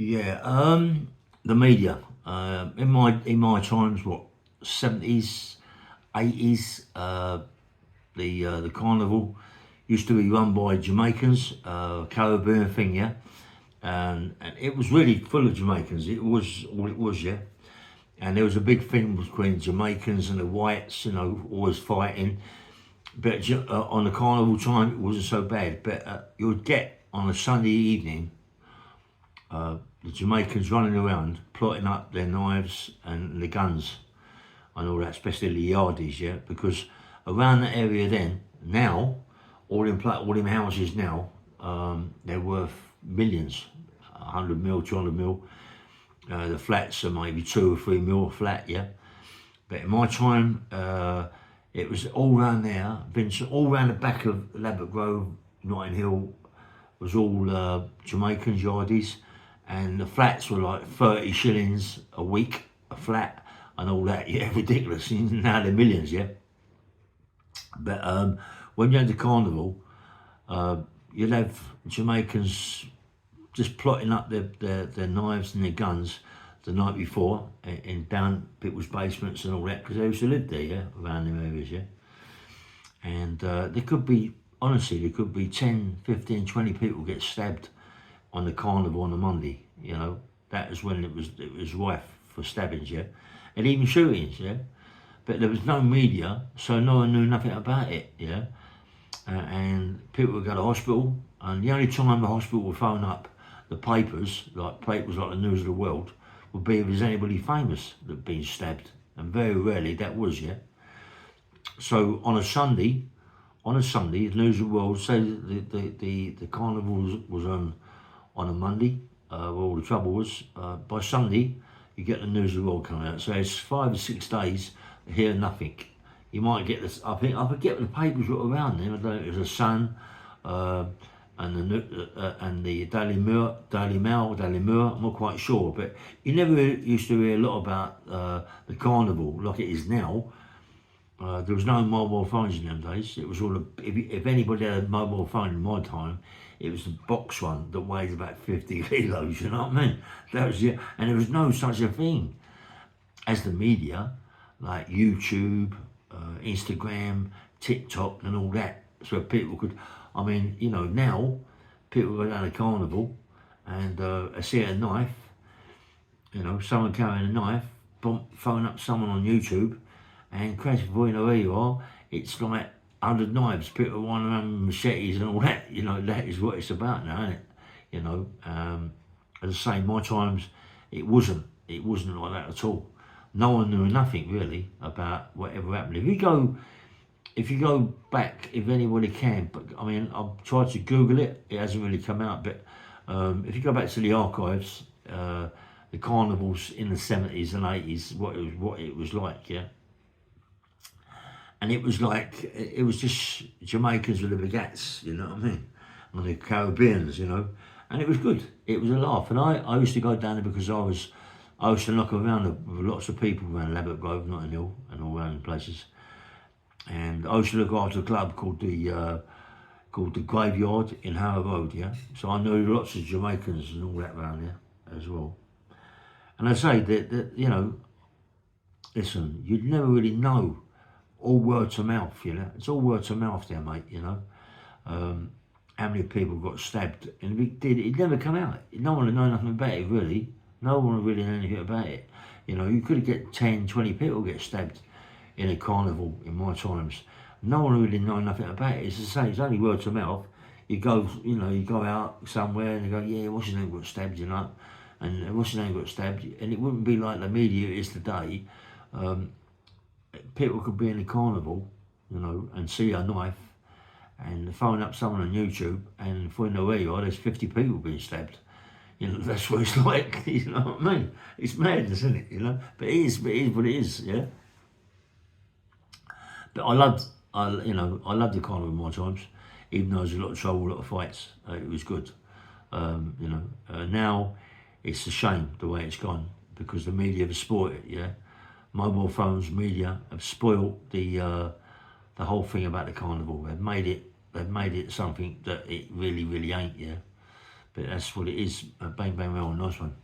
Yeah, the media. In my times, what 70s, 80s, the carnival used to be run by Jamaicans, Caribbean thing, yeah, and it was really full of Jamaicans. It was all it was, yeah. And there was a big thing between Jamaicans and the whites, always fighting. But on the carnival time, it wasn't so bad. But you would get on a Sunday evening the Jamaicans running around, plotting up their knives and the guns and all that, especially the yardies, yeah, because around that area then, now, all them houses now, they're worth millions, 100 mil, 200 mil. The flats are maybe 2 or 3 mil a flat, yeah. But in my time, it was all round there, all round the back of Labatt Grove, Notting Hill, was all Jamaicans, yardies, and the flats were like 30 shillings a week, a flat, and all that. Yeah, ridiculous. Now they're millions, yeah. But when you had the carnival, you'd have Jamaicans just plotting up their knives and their guns the night before in down people's basements and all that, because they used to live there, yeah, around them areas, yeah. And there could be 10, 15, 20 people get stabbed on the carnival on a Monday, That was when it was rife for stabbings, yeah. And even shootings, yeah. But there was no media, so no one knew nothing about it, yeah. And people would go to hospital, and the only time the hospital would phone up the papers like the News of the World, would be if there's anybody famous that had been stabbed, and very rarely that was, yeah. So on a Sunday, the News of the World say the carnival was on a Monday, where all the trouble was. By Sunday, you get the News of the World coming out. So it's 5 or 6 days, hear nothing. You might get this. I forget what the papers were around then. I don't know. It was the Sun, and the Daily Mirror. I'm not quite sure, but you never used to hear a lot about the carnival like it is now. There was no mobile phones in them days. It was if anybody had a mobile phone in my time, it was the box one that weighed about 50 kilos. You know what I mean? That was it, and there was no such a thing as the media, like YouTube, Instagram, TikTok, and all that. So people could, now people go down a carnival and see a knife, someone carrying a knife, phone up someone on YouTube, and crash before you know where you are, it's like 100 knives, people running around with machetes and all that. That is what it's about now, isn't it? As I say, my times, it wasn't like that at all. No one knew nothing really about whatever happened. If you go back, if anybody can, but I've tried to Google it, it hasn't really come out, but if you go back to the archives, the carnivals in the 70s and 80s, what it was like, yeah. And it was just Jamaicans with the baguettes, you know what I mean? And the Caribbeans, and it was good. It was a laugh. And I used to go down there because I used to knock around with lots of people around Labatt Grove, Notting Hill, and all around places. And I used to look after a club called the Graveyard in Harrow Road, yeah. So I know lots of Jamaicans and all that around there as well. And I say that listen, you'd never really know. All word to mouth, It's all word to mouth there, mate, How many people got stabbed, and if it did, it never come out. No one would know nothing about it, really. No one would really know anything about it. You could get 10, 20 people get stabbed in a carnival in my times. No one really know nothing about it. It's the same. It's only word to mouth. You go out somewhere and you go, yeah, what's his name got stabbed, and what's his name got stabbed, and it wouldn't be like the media is today. People could be in a carnival, and see a knife and phone up someone on YouTube, and before you know where you are, there's 50 people being stabbed. That's what it's like, you know what I mean? It's madness, isn't it, But it is what it is, yeah? But I loved the carnival in my times, even though there was a lot of trouble, a lot of fights. It was good. Now it's a shame the way it's gone, because the media have spoiled it, yeah? Mobile phones, media have spoiled the whole thing about the carnival. They've made it something that it really, really ain't, yeah. But that's what it is. Bang, bang, well, nice one.